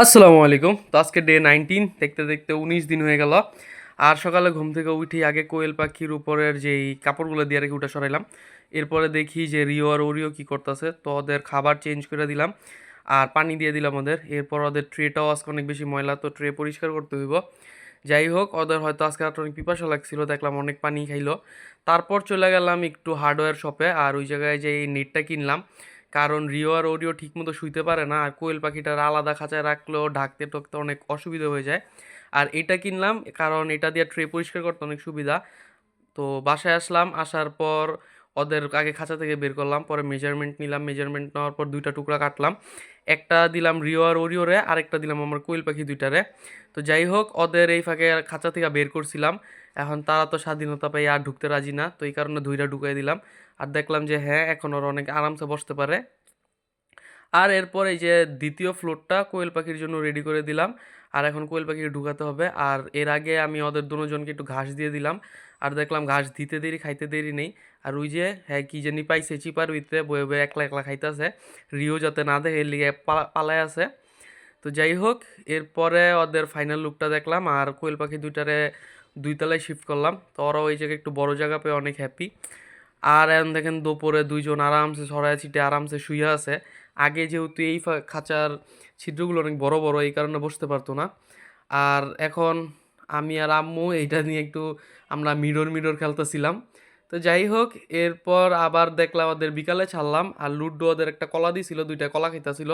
আসসালামু আলাইকুম। তো আজকে ডে 19, দেখতে দেখতে 19 দিন হয়ে গেল। আর সকালে ঘুম থেকে উঠি আগে কোয়েল পাখির উপরের যেই কাপড়গুলো দিয়ে রেখে উঠে সরাইলাম। এরপরে দেখি যে রিও আর ওরিও কি করতেছে, তো ওদের খাবার চেঞ্জ করে দিলাম আর পানি দিয়ে দিলাম ওদের। এরপর ওদের ট্রেটাও আজকে অনেক বেশি ময়লা, তো ট্রে পরিষ্কার করতে হইব। যাই হোক, ওদের হয়তো আজকে রাত অনেক পিপাসা লাগছিল, দেখলাম অনেক পানি খাইলো। তারপর চলে গেলাম একটু হার্ডওয়্যার শপে, আর ওই জায়গায় যে এই নেটটা কিনলাম, কারণ রিও আর ওরিও ঠিকমতো শুইতে পারে না, আর কোয়েল পাখিটার আলাদা খাঁচায় রাখলেও ঢাকতে টকতে অনেক অসুবিধা হয়ে যায়। আর এটা কিনলাম কারণ এটা দিয়ে ট্রে পরিষ্কার করতে অনেক সুবিধা। তো বাসায় আসলাম, আসার পর ওদের আগে খাঁচা থেকে বের করলাম, পরে মেজারমেন্ট নিলাম, মেজারমেন্ট নেওয়ার পর দুইটা টুকরা কাটলাম। একটা দিলাম রিও আর ওরিওরে, আরেকটা দিলাম আমার কোয়েল পাখি দুইটারে। তো যাই হোক, ওদের এই ফাঁকে খাঁচা থেকে বের করছিলাম। এখন তারা তো স্বাধীনতা পাই আর ঢুকতে রাজি না, তো এই কারণে দুইটা ঢুকাই দিলাম। আর দেখলাম যে হ্যাঁ, এখন ওরা অনেক আরামসে বসতে পারে। আর এরপর এই যে দ্বিতীয় ফ্লোরটা কোয়েল পাখির জন্য রেডি করে দিলাম। আর এখন কোয়েল পাখিকে ঢুকাতে হবে। আর এর আগে আমি ওদের দুজনকে একটু ঘাস দিয়ে দিলাম। আর দেখলাম ঘাস দিতে দেরি খাইতে দেরি নেই। আর ওই যে হ্যাঁ, কি জানি পাইছে চিপার ভিতরে, বয়ে বয়ে একলা একলা খাইতেছে। রিও যাতে না দেখে এর লিগে পালায় আছে। তো যাই হোক, এরপরে ওদের ফাইনাল লুকটা দেখলাম, আর কোয়েল পাখি দুইটারে দুই তলায় শিফট করলাম। তো ওরা ওই জায়গায় একটু বড় জায়গা পেয়ে অনেক হ্যাপি। আর এখন দেখেন দুপুরে দুইজন আরামসে ছড়ায় ছিটে আরামসে শুয়ে আছে। আগে যেহেতু এই খাঁচার ছিদ্রগুলো অনেক বড় বড়, এই কারণে বসতে পারতো না। আর এখন আমি আর আম্মু এইটা নিয়ে একটু আমরা মিরর মিরর খেলতেছিলাম। তো যাই হোক, এরপর আবার দেখলাম ওদের বিকালে ছাড়লাম, আর লুডো ওদের একটা কলা দিছিল, দুইটা কলা খাইতেছিল।